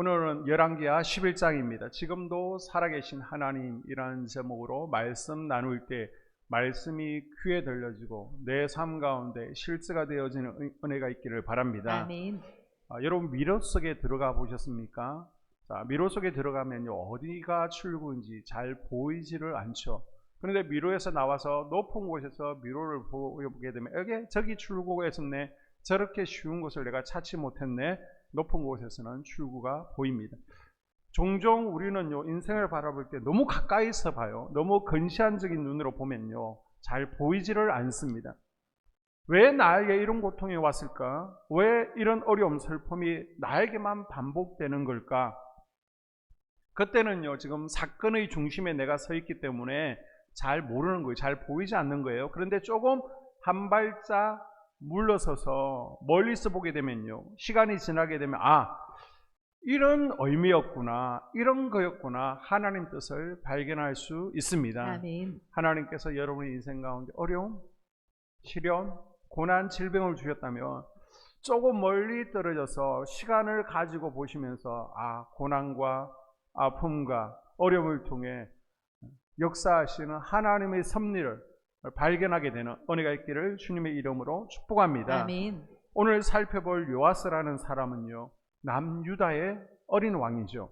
오늘은 열왕기하 11장입니다. 지금도 살아계신 하나님이라는 제목으로 말씀 나눌 때 말씀이 귀에 들려지고 내 삶 가운데 실제가 되어지는 은혜가 있기를 바랍니다. 아멘. 여러분 미로 속에 들어가 보셨습니까? 자, 미로 속에 들어가면요 어디가 출구인지 잘 보이지를 않죠. 그런데 미로에서 나와서 높은 곳에서 미로를 보게 되면 저기 출구가 있었네, 저렇게 쉬운 곳을 내가 찾지 못했네, 높은 곳에서는 출구가 보입니다. 종종 우리는요 인생을 바라볼 때 너무 가까이서 봐요. 너무 근시안적인 눈으로 보면요 잘 보이지를 않습니다. 왜 나에게 이런 고통이 왔을까? 왜 이런 어려움, 슬픔이 나에게만 반복되는 걸까? 그때는요 지금 사건의 중심에 내가 서 있기 때문에 잘 모르는 거예요. 잘 보이지 않는 거예요. 그런데 조금 한 발짝 물러서서 멀리서 보게 되면요 시간이 지나게 되면 이런 의미였구나, 이런 거였구나, 하나님 뜻을 발견할 수 있습니다. 아멘. 하나님께서 여러분의 인생 가운데 어려움, 시련, 고난, 질병을 주셨다면 조금 멀리 떨어져서 시간을 가지고 보시면서 고난과 아픔과 어려움을 통해 역사하시는 하나님의 섭리를 발견하게 되는 은혜가 있기를 주님의 이름으로 축복합니다. 아멘. 오늘 살펴볼 요아스라는 사람은요 남유다의 어린 왕이죠.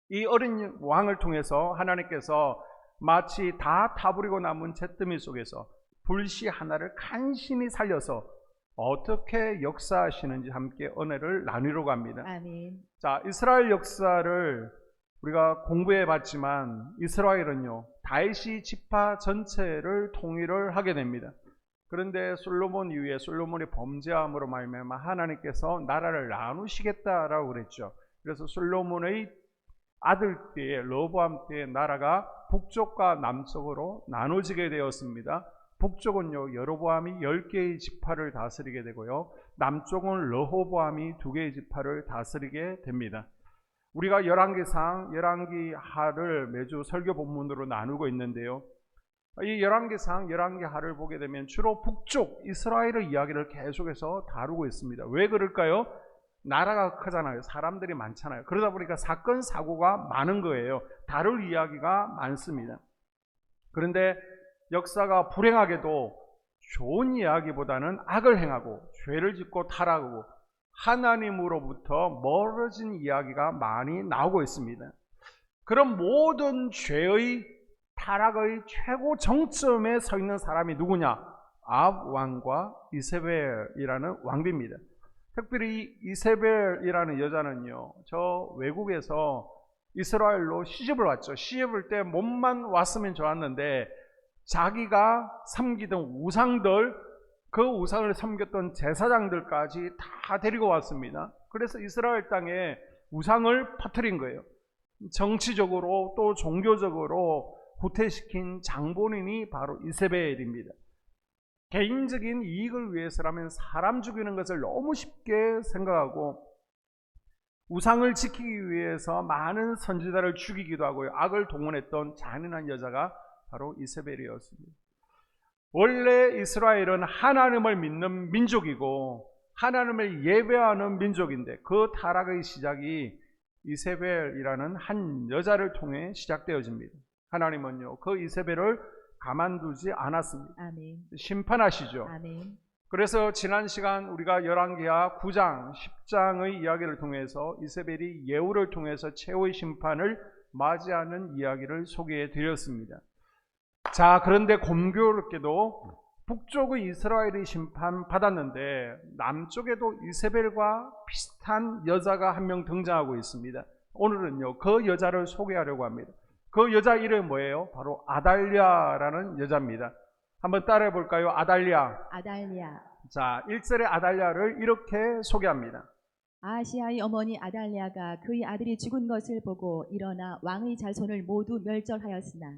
이 어린 왕을 통해서 하나님께서 마치 다 타버리고 남은 잿더미 속에서 불씨 하나를 간신히 살려서 어떻게 역사하시는지 함께 은혜를 나누려고 합니다. 아멘. 자, 이스라엘 역사를 우리가 공부해 봤지만 이스라엘은요 다윗이 지파 전체를 통일을 하게 됩니다. 그런데 솔로몬 이후에 솔로몬의 범죄함으로 말미암아 하나님께서 나라를 나누시겠다라고 그랬죠. 그래서 솔로몬의 아들 때에 르호보암 때에 나라가 북쪽과 남쪽으로 나눠지게 되었습니다. 북쪽은요 여로보암이 10개의 지파를 다스리게 되고요, 남쪽은 르호보암이 2개의 지파를 다스리게 됩니다. 우리가 열왕기하를 매주 설교 본문으로 나누고 있는데요, 이 열왕기상, 열왕기하를 보게 되면 주로 북쪽 이스라엘의 이야기를 계속해서 다루고 있습니다. 왜 그럴까요? 나라가 크잖아요. 사람들이 많잖아요. 그러다 보니까 사건 사고가 많은 거예요. 다룰 이야기가 많습니다. 그런데 역사가 불행하게도 좋은 이야기보다는 악을 행하고 죄를 짓고 타락하고 하나님으로부터 멀어진 이야기가 많이 나오고 있습니다. 그런 모든 죄의 타락의 최고 정점에 서 있는 사람이 누구냐? 아합 왕과 이세벨이라는 왕비입니다. 특별히 이세벨이라는 여자는요 저 외국에서 이스라엘로 시집을 왔죠. 시집을 때 몸만 왔으면 좋았는데 자기가 섬기던 우상들, 그 우상을 섬겼던 제사장들까지 다 데리고 왔습니다. 그래서 이스라엘 땅에 우상을 퍼뜨린 거예요. 정치적으로 또 종교적으로 후퇴시킨 장본인이 바로 이세벨입니다. 개인적인 이익을 위해서라면 사람 죽이는 것을 너무 쉽게 생각하고 우상을 지키기 위해서 많은 선지자를 죽이기도 하고요, 악을 동원했던 잔인한 여자가 바로 이세벨이었습니다. 원래 이스라엘은 하나님을 믿는 민족이고 하나님을 예배하는 민족인데 그 타락의 시작이 이세벨이라는 한 여자를 통해 시작되어집니다. 하나님은요 그 이세벨을 가만두지 않았습니다. 아멘. 심판하시죠. 아멘. 그래서 지난 시간 우리가 열왕기하 9장, 10장의 이야기를 통해서 이세벨이 예후를 통해서 최후의 심판을 맞이하는 이야기를 소개해 드렸습니다. 자, 그런데 공교롭게도 북쪽의 이스라엘이 심판받았는데 남쪽에도 이세벨과 비슷한 여자가 한 명 등장하고 있습니다. 오늘은요 그 여자를 소개하려고 합니다. 그 여자 이름이 뭐예요? 바로 아달랴라는 여자입니다. 한번 따라해 볼까요? 아달랴. 아달랴. 자, 1절의 아달랴를 이렇게 소개합니다. 아하시아의 어머니 아달랴가 그의 아들이 죽은 것을 보고 일어나 왕의 자손을 모두 멸절하였으나.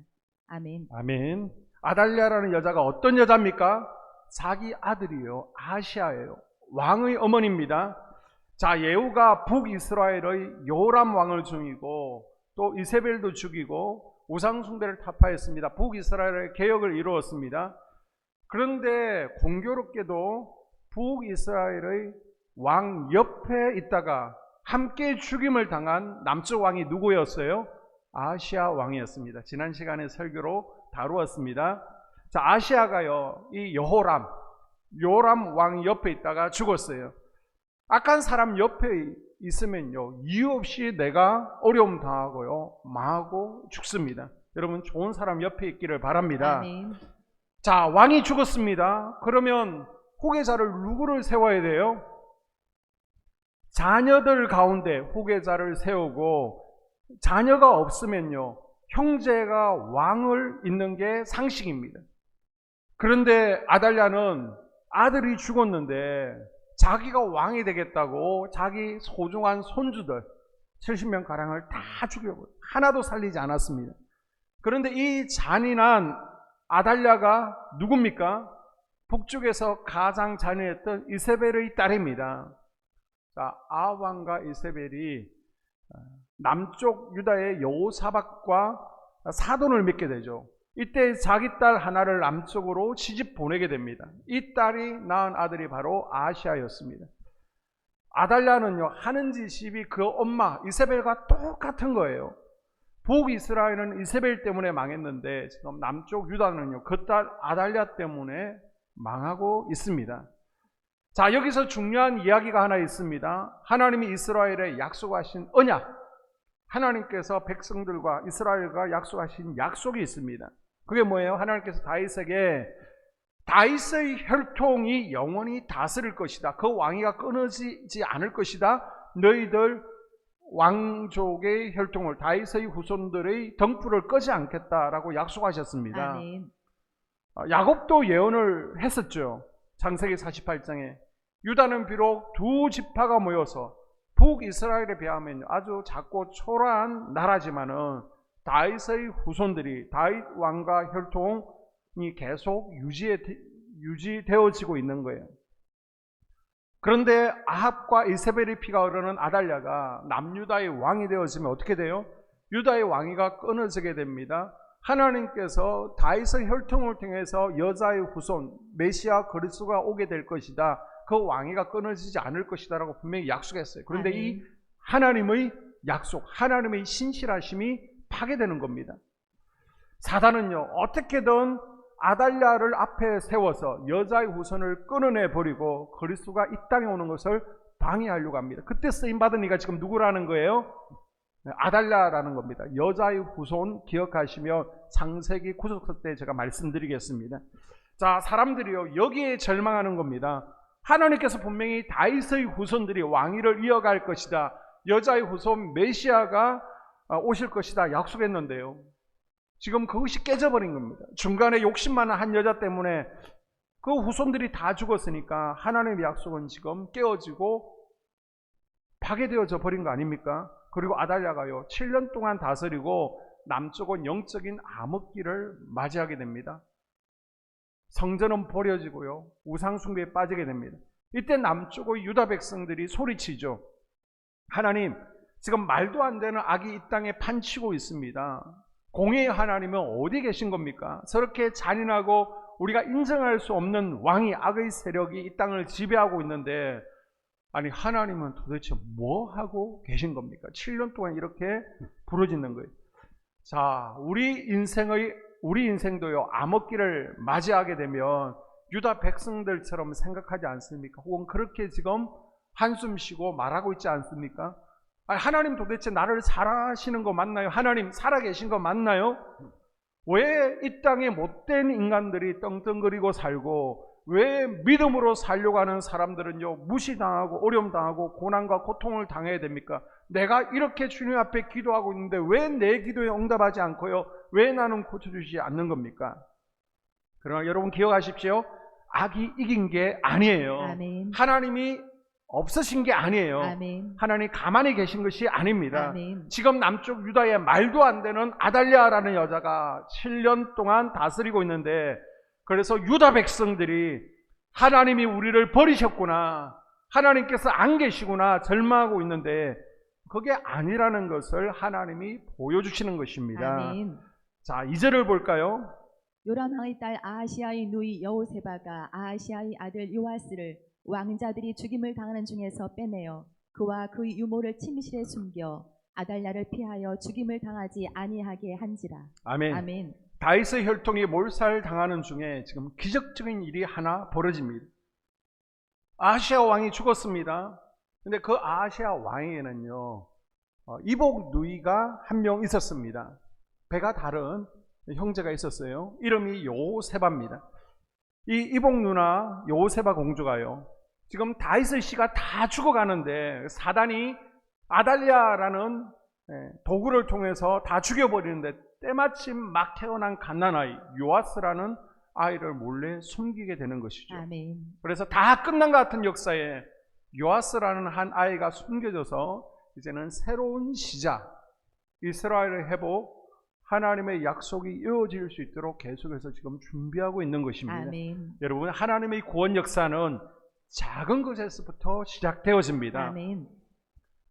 아멘. 아멘. 아달랴라는 여자가 어떤 여자입니까? 자기 아들이요, 아하시아예요. 왕의 어머니입니다. 자, 예후가 북이스라엘의 요람 왕을 죽이고 또 이세벨도 죽이고 우상숭배를 타파했습니다. 북이스라엘의 개혁을 이루었습니다. 그런데 공교롭게도 북이스라엘의 왕 옆에 있다가 함께 죽임을 당한 남쪽 왕이 누구였어요? 아하시아 왕이었습니다. 지난 시간에 설교로 다루었습니다. 자, 아하시아가요, 이 요람 왕 옆에 있다가 죽었어요. 악한 사람 옆에 있으면요, 이유 없이 내가 어려움 당하고요, 망하고 죽습니다. 여러분, 좋은 사람 옆에 있기를 바랍니다. 아멘. 자, 왕이 죽었습니다. 그러면 후계자를 누구를 세워야 돼요? 자녀들 가운데 후계자를 세우고, 자녀가 없으면요, 형제가 왕을 잇는 게 상식입니다. 그런데 아달랴는 아들이 죽었는데 자기가 왕이 되겠다고 자기 소중한 손주들 70명 가량을 다 죽여버려요. 하나도 살리지 않았습니다. 그런데 이 잔인한 아달랴가 누굽니까? 북쪽에서 가장 잔인했던 이세벨의 딸입니다. 자, 아합왕과 이세벨이 남쪽 유다의 여호사밧과 사돈을 맺게 되죠. 이때 자기 딸 하나를 남쪽으로 시집 보내게 됩니다. 이 딸이 낳은 아들이 바로 아하시아였습니다. 아달랴는요, 하는 짓이 그 엄마 이세벨과 똑같은 거예요. 북이스라엘은 이세벨 때문에 망했는데 지금 남쪽 유다는요, 그 딸 아달랴 때문에 망하고 있습니다. 자, 여기서 중요한 이야기가 하나 있습니다. 하나님이 이스라엘에 약속하신 언약, 하나님께서 백성들과 이스라엘과 약속하신 약속이 있습니다. 그게 뭐예요? 하나님께서 다윗에게 다윗의 혈통이 영원히 다스릴 것이다. 그 왕위가 끊어지지 않을 것이다. 너희들 왕족의 혈통을, 다윗의 후손들의 덩불을 끄지 않겠다라고 약속하셨습니다. 아멘. 야곱도 예언을 했었죠. 창세기 48장에 유다는 비록 두 지파가 모여서 북이스라엘에 비하면 아주 작고 초라한 나라지만은 다윗의 후손들이, 다윗 왕과 혈통이 계속 유지되어지고 있는 거예요. 그런데 아합과 이세벨의 피가 흐르는 아달랴가 남유다의 왕이 되어지면 어떻게 돼요? 유다의 왕위가 끊어지게 됩니다. 하나님께서 다윗의 혈통을 통해서 여자의 후손 메시아 그리스도가 오게 될 것이다. 그 왕위가 끊어지지 않을 것이다 라고 분명히 약속했어요. 그런데 아멘. 이 하나님의 약속, 하나님의 신실하심이 파괴되는 겁니다. 사단은요, 어떻게든 아달랴를 앞에 세워서 여자의 후손을 끊어내 버리고 그리스도가 이 땅에 오는 것을 방해하려고 합니다. 그때 쓰임받은 이가 지금 누구라는 거예요? 아달랴라는 겁니다. 여자의 후손 기억하시며 창세기 9장 때 제가 말씀드리겠습니다. 자, 사람들이요, 여기에 절망하는 겁니다. 하나님께서 분명히 다윗의 후손들이 왕위를 이어갈 것이다, 여자의 후손 메시아가 오실 것이다 약속했는데요, 지금 그것이 깨져버린 겁니다. 중간에 욕심 많은 한 여자 때문에 그 후손들이 다 죽었으니까 하나님의 약속은 지금 깨어지고 파괴되어져 버린 거 아닙니까? 그리고 아달랴가요, 7년 동안 다스리고 남쪽은 영적인 암흑기를 맞이하게 됩니다. 성전은 버려지고요, 우상숭배에 빠지게 됩니다. 이때 남쪽의 유다 백성들이 소리치죠. 하나님, 지금 말도 안 되는 악이 이 땅에 판치고 있습니다. 공의의 하나님은 어디 계신 겁니까? 저렇게 잔인하고 우리가 인정할 수 없는 왕이, 악의 세력이 이 땅을 지배하고 있는데, 아니 하나님은 도대체 뭐 하고 계신 겁니까? 7년 동안 이렇게 부르짖는 거예요. 자, 우리 인생도요, 암흑기를 맞이하게 되면 유다 백성들처럼 생각하지 않습니까? 혹은 그렇게 지금 한숨 쉬고 말하고 있지 않습니까? 아니, 하나님 도대체 나를 사랑하시는 거 맞나요? 하나님 살아계신 거 맞나요? 왜 이 땅에 못된 인간들이 떵떵거리고 살고, 왜 믿음으로 살려고 하는 사람들은요, 무시당하고 어려움당하고 고난과 고통을 당해야 됩니까? 내가 이렇게 주님 앞에 기도하고 있는데 왜 내 기도에 응답하지 않고요, 왜 나는 고쳐주시지 않는 겁니까? 그러나 여러분 기억하십시오. 악이 이긴 게 아니에요. 아멘. 하나님이 없으신 게 아니에요. 아멘. 하나님 가만히 계신 것이 아닙니다. 아멘. 지금 남쪽 유다의 말도 안 되는 아달랴라는 여자가 7년 동안 다스리고 있는데, 그래서 유다 백성들이 하나님이 우리를 버리셨구나, 하나님께서 안 계시구나 절망하고 있는데, 그게 아니라는 것을 하나님이 보여주시는 것입니다. 아멘. 자, 2절을 볼까요? 요람왕의 딸 아하시아의 누이 여호세바가 아하시아의 아들 요아스를 왕자들이 죽임을 당하는 중에서 빼내어 그와 그의 유모를 침실에 숨겨 아달랴를 피하여 죽임을 당하지 아니하게 한지라. 아멘. 아멘. 다윗의 혈통이 몰살당하는 중에 지금 기적적인 일이 하나 벌어집니다. 아하시아 왕이 죽었습니다. 근데 그 아하시아 왕에는요, 이복 누이가 한 명 있었습니다. 배가 다른 형제가 있었어요. 이름이 요세바입니다. 이 이복 누나 요세바 공주가요, 지금 다윗의 씨가 다 죽어가는데 사단이 아달랴라는 도구를 통해서 다 죽여버리는데 때마침 막 태어난 갓난아이 요아스라는 아이를 몰래 숨기게 되는 것이죠. 아멘. 그래서 다 끝난 것 같은 역사에 요아스라는 한 아이가 숨겨져서 이제는 새로운 시작, 이스라엘의 회복, 하나님의 약속이 이어질 수 있도록 계속해서 지금 준비하고 있는 것입니다. 아멘. 여러분, 하나님의 구원 역사는 작은 것에서부터 시작되어집니다. 아멘.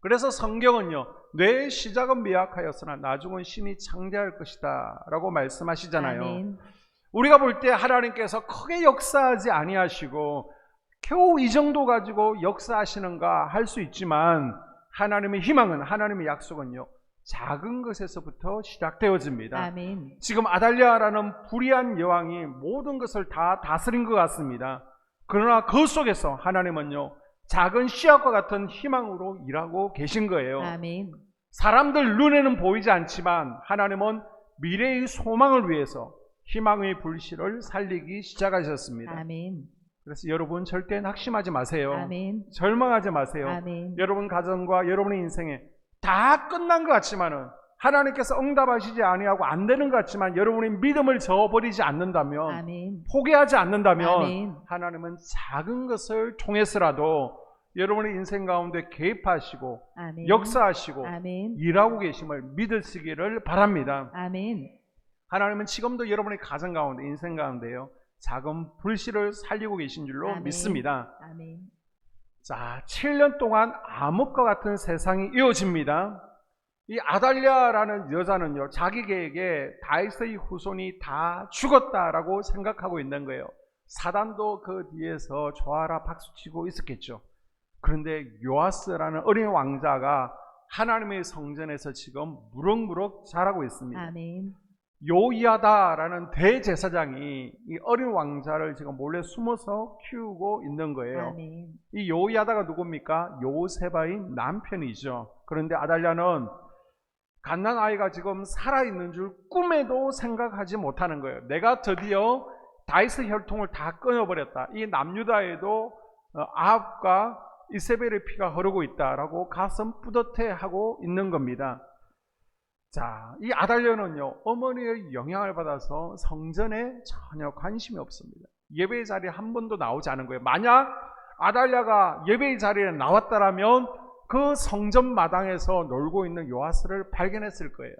그래서 성경은요, 내 시작은 미약하였으나 나중은 심히 창대할 것이다 라고 말씀하시잖아요. 아멘. 우리가 볼 때 하나님께서 크게 역사하지 아니하시고 겨우 이 정도 가지고 역사하시는가 할 수 있지만, 하나님의 희망은, 하나님의 약속은요, 작은 것에서부터 시작되어집니다. 아멘. 지금 아달랴라는 불의한 여왕이 모든 것을 다 다스린 것 같습니다. 그러나 그 속에서 하나님은요, 작은 씨앗과 같은 희망으로 일하고 계신 거예요. 아멘. 사람들 눈에는 보이지 않지만 하나님은 미래의 소망을 위해서 희망의 불씨를 살리기 시작하셨습니다. 아멘. 그래서 여러분 절대 낙심하지 마세요. 아멘. 절망하지 마세요. 아멘. 여러분 가정과 여러분의 인생에 다 끝난 것 같지만은, 하나님께서 응답하시지 아니하고 안 되는 것 같지만, 여러분이 믿음을 저버리지 않는다면, 아멘. 포기하지 않는다면, 아멘. 하나님은 작은 것을 통해서라도 여러분의 인생 가운데 개입하시고 아멘. 역사하시고 아멘. 일하고 계심을 믿으시기를 바랍니다. 아멘. 하나님은 지금도 여러분의 가정 가운데, 인생 가운데요, 작은 불씨를 살리고 계신 줄로 아멘. 믿습니다. 아멘. 자, 7년 동안 암흑과 같은 세상이 이어집니다. 이 아달랴라는 여자는요, 자기 계획에 다윗의 후손이 다 죽었다라고 생각하고 있는 거예요. 사단도 그 뒤에서 좋아라 박수치고 있었겠죠. 그런데 요아스라는 어린 왕자가 하나님의 성전에서 지금 무럭무럭 자라고 있습니다. 아멘. 요이아다라는 대제사장이 이 어린 왕자를 지금 몰래 숨어서 키우고 있는 거예요. 아멘. 이 요이아다가 누굽니까? 요세바의 남편이죠. 그런데 아달랴는 갓난아이가 지금 살아있는 줄 꿈에도 생각하지 못하는 거예요. 내가 드디어 다윗의 혈통을 다 끊어버렸다. 이 남유다에도 아합과 이세벨의 피가 흐르고 있다라고 가슴 뿌듯해하고 있는 겁니다. 자, 이 아달랴는요, 어머니의 영향을 받아서 성전에 전혀 관심이 없습니다. 예배의 자리에 한 번도 나오지 않은 거예요. 만약 아달랴가 예배의 자리에 나왔다라면 그 성전 마당에서 놀고 있는 요아스를 발견했을 거예요.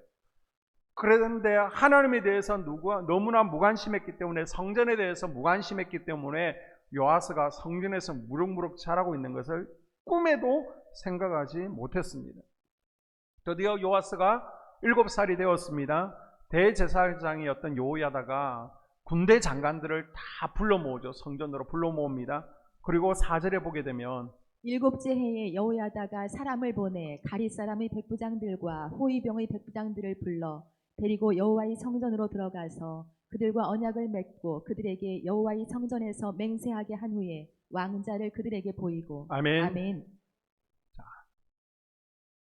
그런데 하나님에 대해서 너무나 무관심했기 때문에, 성전에 대해서 무관심했기 때문에 요아스가 성전에서 무럭무럭 자라고 있는 것을 꿈에도 생각하지 못했습니다. 드디어 요아스가 7살이 되었습니다. 대제사장이었던 요야다가 군대 장관들을 다 불러 모으죠. 성전으로 불러 모읍니다. 그리고 4절에 보게 되면 7째 해에 여호야다가 사람을 보내 가릿 사람의 백부장들과 호위병의 백부장들을 불러 데리고 여호와의 성전으로 들어가서 그들과 언약을 맺고 그들에게 여호와의 성전에서 맹세하게 한 후에 왕자를 그들에게 보이고. 아멘. 아멘.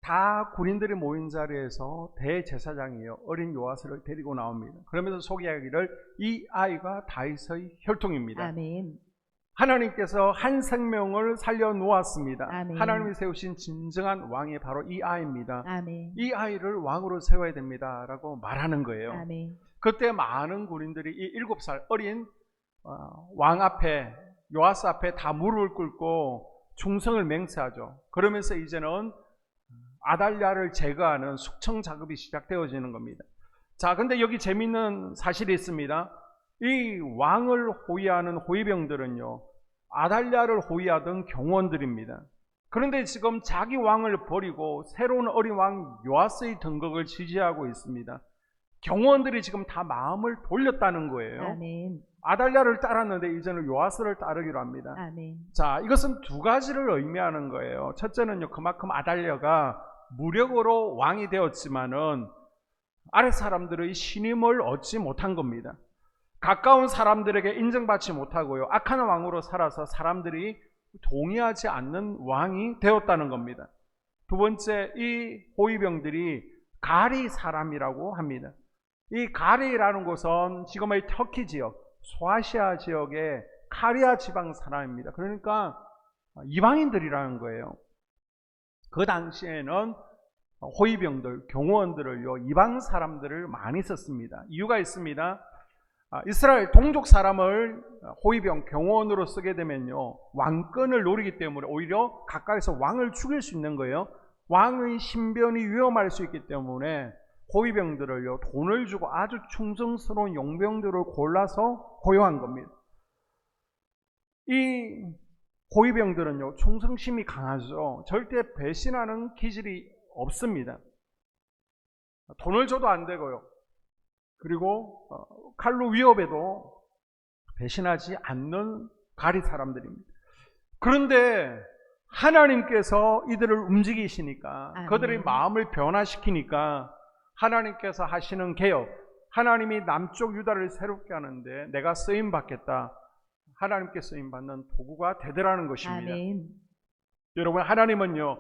다 군인들이 모인 자리에서 대제사장이요, 어린 요아스를 데리고 나옵니다. 그러면서 소개하기를 이 아이가 다윗의 혈통입니다. 아멘. 하나님께서 한 생명을 살려 놓았습니다. 아멘. 하나님이 세우신 진정한 왕이 바로 이 아이입니다. 아멘. 이 아이를 왕으로 세워야 됩니다 라고 말하는 거예요. 아멘. 그때 많은 군인들이 이 7살 어린 왕 앞에, 요아스 앞에 다 무릎을 꿇고 충성을 맹세하죠. 그러면서 이제는 아달랴를 제거하는 숙청 작업이 시작되어지는 겁니다. 자, 근데 여기 재미있는 사실이 있습니다. 이 왕을 호위하는 호위병들은요, 아달랴를 호위하던 경원들입니다. 그런데 지금 자기 왕을 버리고 새로운 어린 왕 요아스의 등극을 지지하고 있습니다. 경호원들이 지금 다 마음을 돌렸다는 거예요. 아멘. 아달랴를 따랐는데 이제는 요아스를 따르기로 합니다. 아멘. 자, 이것은 두 가지를 의미하는 거예요. 첫째는요, 그만큼 아달랴가 무력으로 왕이 되었지만은 아래 사람들의 신임을 얻지 못한 겁니다. 가까운 사람들에게 인정받지 못하고요, 악한 왕으로 살아서 사람들이 동의하지 않는 왕이 되었다는 겁니다. 두 번째, 이 호위병들이 가리 사람이라고 합니다. 이 가리라는 곳은 지금의 터키 지역, 소아시아 지역의 카리아 지방 사람입니다. 그러니까 이방인들이라는 거예요. 그 당시에는 호위병들, 경호원들을요, 이방 사람들을 많이 썼습니다. 이유가 있습니다. 이스라엘 동족 사람을 호위병, 경호원으로 쓰게 되면요, 왕권을 노리기 때문에 오히려 가까이서 왕을 죽일 수 있는 거예요. 왕의 신변이 위험할 수 있기 때문에 호위병들을요, 돈을 주고 아주 충성스러운 용병들을 골라서 고용한 겁니다. 이 호위병들은요, 충성심이 강하죠. 절대 배신하는 기질이 없습니다. 돈을 줘도 안 되고요, 그리고 칼로 위협해도 배신하지 않는 가리 사람들입니다. 그런데 하나님께서 이들을 움직이시니까, 아멘. 그들의 마음을 변화시키니까 하나님께서 하시는 개혁, 하나님이 남쪽 유다를 새롭게 하는데 내가 쓰임받겠다, 하나님께 쓰임받는 도구가 되더라는 것입니다. 아멘. 여러분, 하나님은요,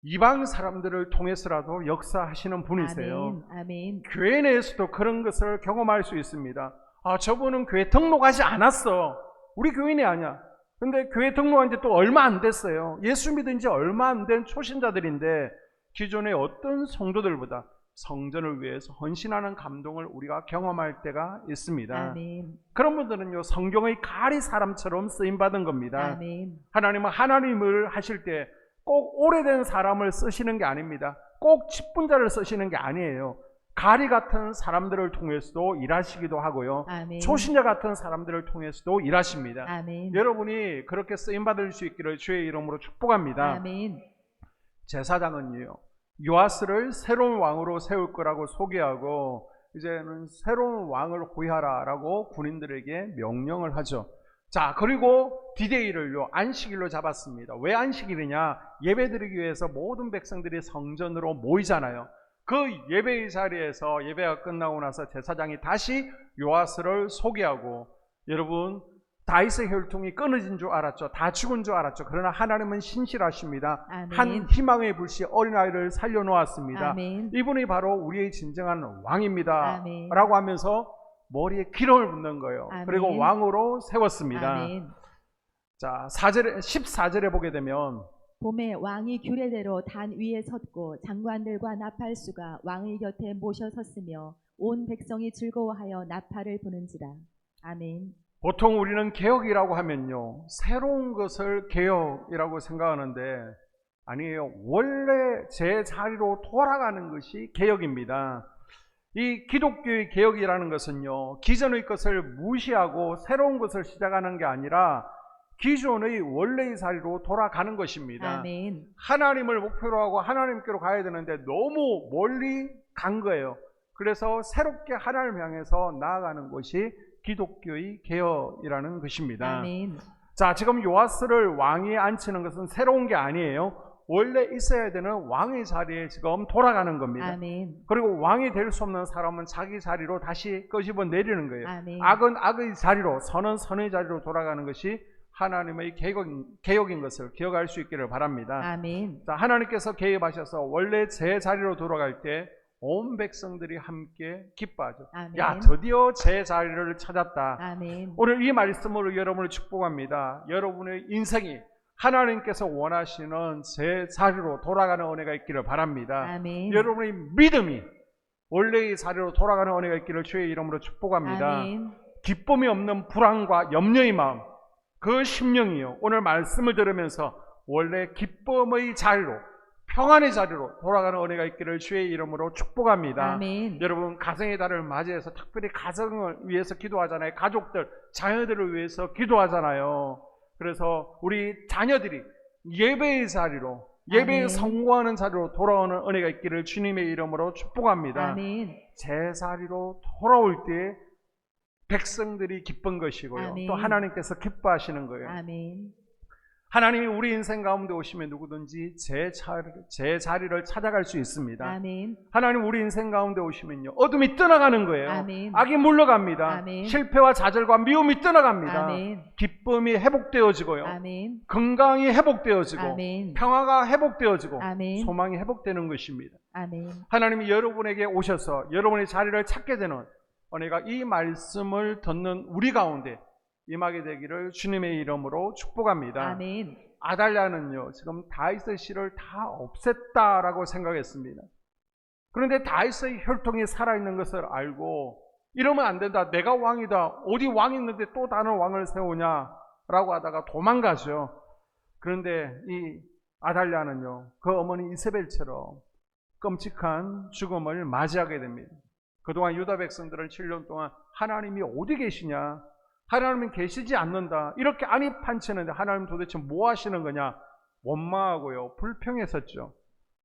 이방 사람들을 통해서라도 역사하시는 분이세요. 아멘. 아멘. 교회 내에서도 그런 것을 경험할 수 있습니다. 저분은 교회 등록하지 않았어, 우리 교인이 아니야. 근데 교회 등록한 지 또 얼마 안 됐어요. 예수 믿은 지 얼마 안 된 초신자들인데 기존의 어떤 성도들보다 성전을 위해서 헌신하는 감동을 우리가 경험할 때가 있습니다. 아멘. 그런 분들은요, 성경의 가리 사람처럼 쓰임받은 겁니다. 아멘. 하나님은 하나님을 하실 때 꼭 오래된 사람을 쓰시는 게 아닙니다. 꼭 직분자를 쓰시는 게 아니에요. 가리 같은 사람들을 통해서도 일하시기도 하고요, 아멘. 초신자 같은 사람들을 통해서도 일하십니다. 아멘. 여러분이 그렇게 쓰임받을 수 있기를 주의 이름으로 축복합니다. 아멘. 제사장은요, 요아스를 새로운 왕으로 세울 거라고 소개하고 이제는 새로운 왕을 호위하라라고 군인들에게 명령을 하죠. 자, 그리고 디데이를요, 안식일로 잡았습니다. 왜 안식일이냐? 예배드리기 위해서 모든 백성들이 성전으로 모이잖아요. 그 예배의 자리에서 예배가 끝나고 나서 제사장이 다시 요아스를 소개하고, 여러분, 다윗의 혈통이 끊어진 줄 알았죠. 다 죽은 줄 알았죠. 그러나 하나님은 신실하십니다. 아멘. 한 희망의 불씨 어린아이를 살려놓았습니다. 아멘. 이분이 바로 우리의 진정한 왕입니다. 아멘. 라고 하면서 머리에 기름을 붓는 거예요. 아멘. 그리고 왕으로 세웠습니다. 아멘. 자, 14절에 보게 되면 봄에 왕이 규례대로 단 위에 섰고 장관들과 나팔수가 왕의 곁에 모셔 섰으며 온 백성이 즐거워하여 나팔을 부는지라. 아멘. 보통 우리는 개혁이라고 하면요, 새로운 것을 개혁이라고 생각하는데 아니에요. 원래 제 자리로 돌아가는 것이 개혁입니다. 이 기독교의 개혁이라는 것은요, 기존의 것을 무시하고 새로운 것을 시작하는 게 아니라 기존의 원래의 자리로 돌아가는 것입니다. 아멘. 하나님을 목표로 하고 하나님께로 가야 되는데 너무 멀리 간 거예요. 그래서 새롭게 하나님을 향해서 나아가는 것이 기독교의 개혁이라는 것입니다. 아멘. 자, 지금 요아스를 왕위에 앉히는 것은 새로운 게 아니에요. 원래 있어야 되는 왕의 자리에 지금 돌아가는 겁니다. 아멘. 그리고 왕이 될 수 없는 사람은 자기 자리로 다시 끄집어 내리는 거예요. 아멘. 악은 악의 자리로, 선은 선의 자리로 돌아가는 것이 하나님의 개혁인 것을 기억할 수 있기를 바랍니다. 아멘. 자, 하나님께서 개입하셔서 원래 제 자리로 돌아갈 때 온 백성들이 함께 기뻐하죠. 아멘. 야, 드디어 제 자리를 찾았다. 아멘. 오늘 이 말씀으로 여러분을 축복합니다. 여러분의 인생이 하나님께서 원하시는 제 자리로 돌아가는 은혜가 있기를 바랍니다. 아멘. 여러분의 믿음이 원래의 자리로 돌아가는 은혜가 있기를 주의 이름으로 축복합니다. 아멘. 기쁨이 없는 불안과 염려의 마음, 그 심령이요, 오늘 말씀을 들으면서 원래 기쁨의 자리로, 평안의 자리로 돌아가는 은혜가 있기를 주의 이름으로 축복합니다. 아멘. 여러분, 가정의 달을 맞이해서 특별히 가정을 위해서 기도하잖아요. 가족들, 자녀들을 위해서 기도하잖아요. 그래서 우리 자녀들이 예배의 자리로, 예배에 아멘. 성공하는 자리로 돌아오는 은혜가 있기를 주님의 이름으로 축복합니다. 아멘. 제자리로 돌아올 때 백성들이 기쁜 것이고요. 아멘. 또 하나님께서 기뻐하시는 거예요. 아멘. 하나님이 우리 인생 가운데 오시면 누구든지 제 자리를 찾아갈 수 있습니다. 아멘. 하나님 우리 인생 가운데 오시면요, 어둠이 떠나가는 거예요. 아멘. 악이 물러갑니다. 아멘. 실패와 좌절과 미움이 떠나갑니다. 아멘. 기쁨이 회복되어지고요. 아멘. 건강이 회복되어지고 아멘. 평화가 회복되어지고 아멘. 소망이 회복되는 것입니다. 아멘. 하나님이 여러분에게 오셔서 여러분의 자리를 찾게 되는 은혜가 이 말씀을 듣는 우리 가운데 임하게 되기를 주님의 이름으로 축복합니다. 아멘. 아달랴는요, 지금 다윗의 씨를 다 없앴다라고 생각했습니다. 그런데 다윗의 혈통이 살아있는 것을 알고 이러면 안 된다, 내가 왕이다, 어디 왕이 있는데 또 다른 왕을 세우냐라고 하다가 도망가죠. 그런데 이 아달랴는요, 그 어머니 이세벨처럼 끔찍한 죽음을 맞이하게 됩니다. 그동안 유다 백성들은 7년 동안 하나님이 어디 계시냐, 하나님은 계시지 않는다, 이렇게 안이판치는데 하나님 도대체 뭐 하시는 거냐 원망하고요, 불평했었죠.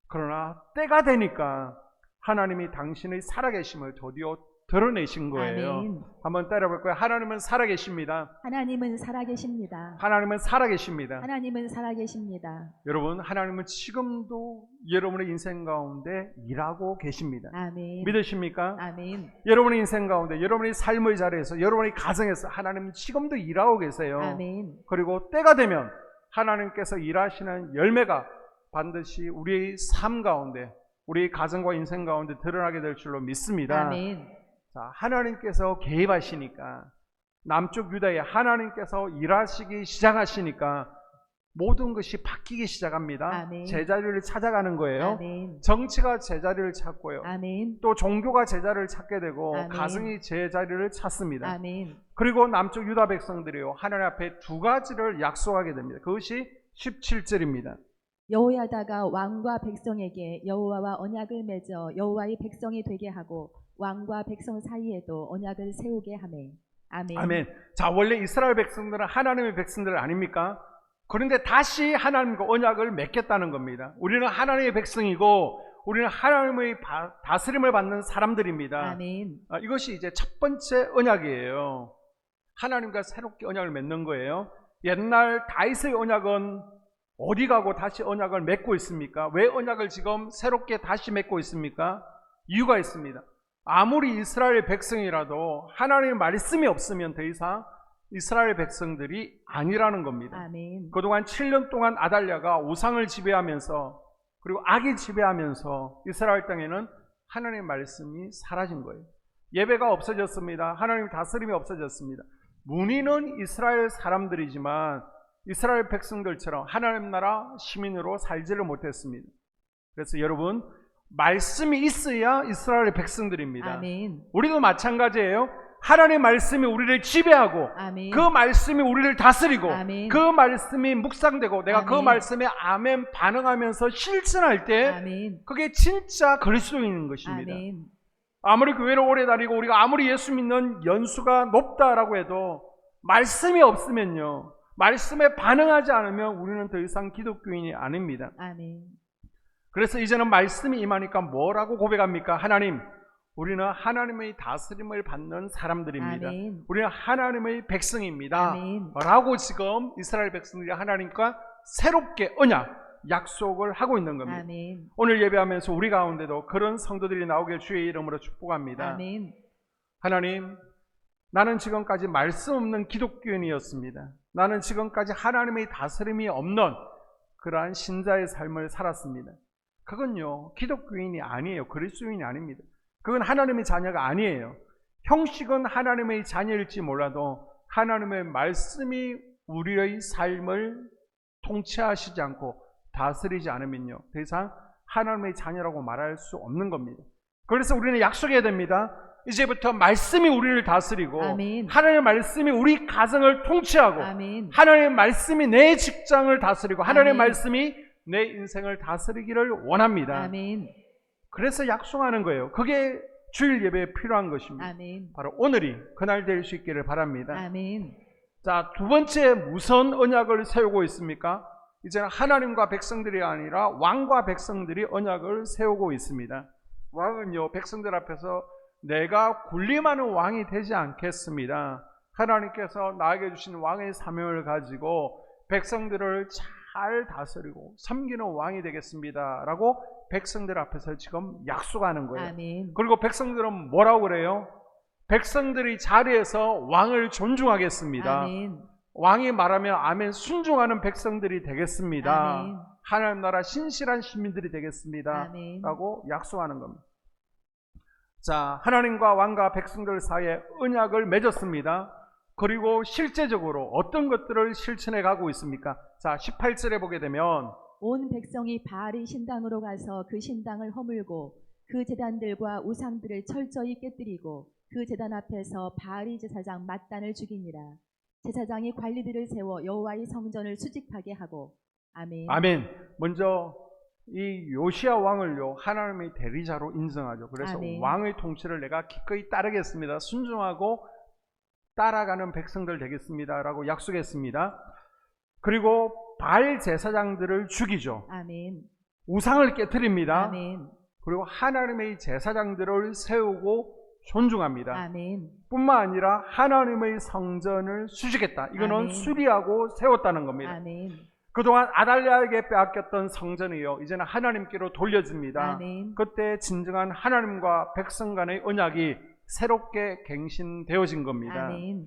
그러나 때가 되니까 하나님이 당신의 살아계심을 드디어 드러내신 거예요. 아멘. 한번 따라볼 거예요. 하나님은 살아계십니다. 하나님은 살아계십니다. 하나님은 살아계십니다. 하나님은 살아계십니다. 여러분, 하나님은 지금도 여러분의 인생 가운데 일하고 계십니다. 아멘. 믿으십니까? 아멘. 여러분의 인생 가운데, 여러분의 삶의 자리에서, 여러분의 가정에서 하나님은 지금도 일하고 계세요. 아멘. 그리고 때가 되면 하나님께서 일하시는 열매가 반드시 우리의 삶 가운데, 우리의 가정과 인생 가운데 드러나게 될 줄로 믿습니다. 아멘. 자, 하나님께서 개입하시니까, 남쪽 유다에 하나님께서 일하시기 시작하시니까 모든 것이 바뀌기 시작합니다. 아멘. 제자리를 찾아가는 거예요. 아멘. 정치가 제자리를 찾고요. 아멘. 또 종교가 제자리를 찾게 되고 아멘. 가정이 제자리를 찾습니다. 아멘. 그리고 남쪽 유다 백성들이요, 하나님 앞에 두 가지를 약속하게 됩니다. 그것이 17절입니다. 여호야다가 왕과 백성에게 여호와와 언약을 맺어 여호와의 백성이 되게 하고 왕과 백성 사이에도 언약을 세우게 하매. 아멘. 아멘. 자, 원래 이스라엘 백성들은 하나님의 백성들 아닙니까? 그런데 다시 하나님과 언약을 맺겠다는 겁니다. 우리는 하나님의 백성이고 우리는 하나님의 다스림을 받는 사람들입니다. 아멘. 이것이 이제 첫 번째 언약이에요. 하나님과 새롭게 언약을 맺는 거예요. 옛날 다윗의 언약은 어디 가고 다시 언약을 맺고 있습니까? 왜 언약을 지금 새롭게 다시 맺고 있습니까? 이유가 있습니다. 아무리 이스라엘 백성이라도 하나님의 말씀이 없으면 더 이상 이스라엘 백성들이 아니라는 겁니다. 아멘. 그동안 7년 동안 아달랴가 우상을 지배하면서, 그리고 악이 지배하면서 이스라엘 땅에는 하나님의 말씀이 사라진 거예요. 예배가 없어졌습니다. 하나님의 다스림이 없어졌습니다. 문의는 이스라엘 사람들이지만 이스라엘 백성들처럼 하나님 나라 시민으로 살지를 못했습니다. 그래서 여러분, 말씀이 있어야 이스라엘 백성들입니다. 아멘. 우리도 마찬가지예요. 하나님의 말씀이 우리를 지배하고 아멘. 그 말씀이 우리를 다스리고 아멘. 그 말씀이 묵상되고 내가 그 아멘. 말씀에 아멘 반응하면서 실천할 때 아멘. 그게 진짜 그리스도인인 것입니다. 아멘. 아무리 교회를 오래 다니고 우리가 아무리 예수 믿는 연수가 높다라고 해도 말씀이 없으면요, 말씀에 반응하지 않으면 우리는 더 이상 기독교인이 아닙니다. 아멘. 그래서 이제는 말씀이 임하니까 뭐라고 고백합니까? 하나님, 우리는 하나님의 다스림을 받는 사람들입니다. 아멘. 우리는 하나님의 백성입니다. 아멘. 라고 지금 이스라엘 백성들이 하나님과 새롭게 언약, 약속을 하고 있는 겁니다. 아멘. 오늘 예배하면서 우리 가운데도 그런 성도들이 나오길 주의 이름으로 축복합니다. 아멘. 하나님, 나는 지금까지 말씀 없는 기독교인이었습니다. 나는 지금까지 하나님의 다스림이 없는 그러한 신자의 삶을 살았습니다. 그건요, 기독교인이 아니에요. 그리스도인이 아닙니다. 그건 하나님의 자녀가 아니에요. 형식은 하나님의 자녀일지 몰라도 하나님의 말씀이 우리의 삶을 통치하시지 않고 다스리지 않으면요, 더 이상 하나님의 자녀라고 말할 수 없는 겁니다. 그래서 우리는 약속해야 됩니다. 이제부터 말씀이 우리를 다스리고 아멘. 하나님의 말씀이 우리 가정을 통치하고 아멘. 하나님의 말씀이 내 직장을 다스리고 하나님의 아멘. 말씀이 내 인생을 다스리기를 원합니다. 아멘. 그래서 약속하는 거예요. 그게 주일 예배에 필요한 것입니다. 아멘. 바로 오늘이 그날 될 수 있기를 바랍니다. 아멘. 자, 두 번째 무슨 언약을 세우고 있습니까? 이제는 하나님과 백성들이 아니라 왕과 백성들이 언약을 세우고 있습니다. 왕은요, 백성들 앞에서 내가 군림하는 왕이 되지 않겠습니다. 하나님께서 나에게 주신 왕의 사명을 가지고 백성들을 잘 다스리고 섬기는 왕이 되겠습니다 라고 백성들 앞에서 지금 약속하는 거예요. 아멘. 그리고 백성들은 뭐라고 그래요? 백성들이 자리에서 왕을 존중하겠습니다. 아멘. 왕이 말하면 아멘 순종하는 백성들이 되겠습니다. 아멘. 하나님 나라 신실한 시민들이 되겠습니다 아멘. 라고 약속하는 겁니다. 자, 하나님과 왕과 백성들 사이에 언약을 맺었습니다. 그리고 실제적으로 어떤 것들을 실천해 가고 있습니까? 자, 18절에 보게 되면 온 백성이 바알의 신당으로 가서 그 신당을 허물고 그 제단들과 우상들을 철저히 깨뜨리고 그 제단 앞에서 바알의 제사장 맏단을 죽이니라. 제사장이 관리들을 세워 여호와의 성전을 수직하게 하고. 아멘. 아멘. 먼저 이 요시야 왕을요, 하나님의 대리자로 인정하죠. 그래서 아멘. 왕의 통치를 내가 기꺼이 따르겠습니다. 순종하고 따라가는 백성들 되겠습니다 라고 약속했습니다. 그리고 바알 제사장들을 죽이죠. 아멘. 우상을 깨뜨립니다. 아멘. 그리고 하나님의 제사장들을 세우고 존중합니다. 아멘. 뿐만 아니라 하나님의 성전을 수직했다. 이거는 아멘. 수리하고 세웠다는 겁니다. 아멘. 그동안 아달랴에게 빼앗겼던 성전이요, 이제는 하나님께로 돌려집니다. 아멘. 그때 진정한 하나님과 백성 간의 언약이 새롭게 갱신되어진 겁니다. 아멘.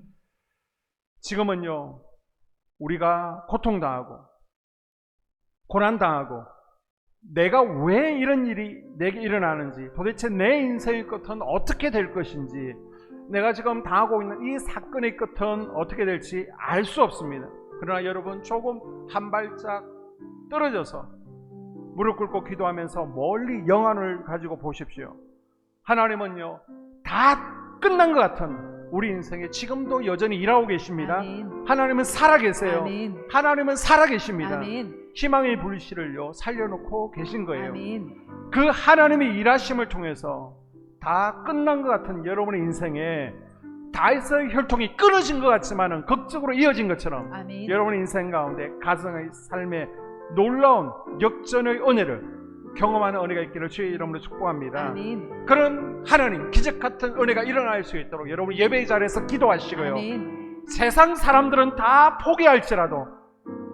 지금은요, 우리가 고통당하고 고난당하고 내가 왜 이런 일이 내게 일어나는지, 도대체 내 인생의 끝은 어떻게 될 것인지, 내가 지금 당하고 있는 이 사건의 끝은 어떻게 될지 알 수 없습니다. 그러나 여러분, 조금 한 발짝 떨어져서 무릎 꿇고 기도하면서 멀리 영안을 가지고 보십시오. 하나님은요, 다 끝난 것 같은 우리 인생에 지금도 여전히 일하고 계십니다. 아멘. 하나님은 살아계세요. 아멘. 하나님은 살아계십니다. 아멘. 희망의 불씨를요, 살려놓고 계신 거예요. 아멘. 그 하나님의 일하심을 통해서 다 끝난 것 같은 여러분의 인생에 다윗의 혈통이 끊어진 것 같지만은 극적으로 이어진 것처럼 아멘. 여러분의 인생 가운데 가정의 삶에 놀라운 역전의 은혜를 경험하는 은혜가 있기를 주의 이름으로 축복합니다. 아멘. 그런 하나님, 기적 같은 은혜가 일어날 수 있도록 여러분 예배의 자리에서 기도하시고요. 아멘. 세상 사람들은 다 포기할지라도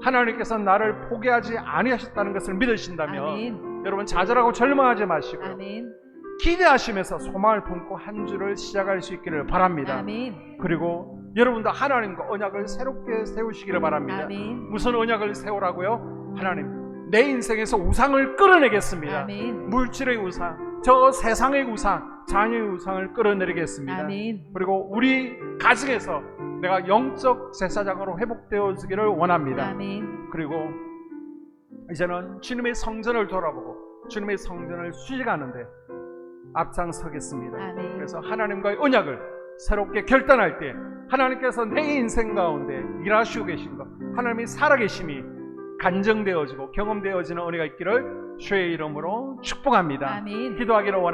하나님께서 나를 포기하지 아니하셨다는 것을 믿으신다면 아멘. 여러분 좌절하고 절망하지 마시고 아멘. 기대하시면서 소망을 품고 한 주를 시작할 수 있기를 바랍니다. 아멘. 그리고 여러분도 하나님과 언약을 새롭게 세우시기를 바랍니다. 아멘. 무슨 언약을 세우라고요? 하나님, 내 인생에서 우상을 끌어내겠습니다. 아멘. 물질의 우상, 저 세상의 우상, 자녀의 우상을 끌어내리겠습니다. 아멘. 그리고 우리 가정에서 내가 영적 제사장으로 회복되어지기를 원합니다. 아멘. 그리고 이제는 주님의 성전을 돌아보고 주님의 성전을 수직하는데 앞장서겠습니다. 아멘. 그래서 하나님과의 언약을 새롭게 결단할 때 하나님께서 내 인생 가운데 일하시고 계신 것, 하나님이 살아계심이 간증되어지고 경험되어지는 은혜가 있기를 주의 이름으로 축복합니다. 아멘. 기도하기를 원합니다.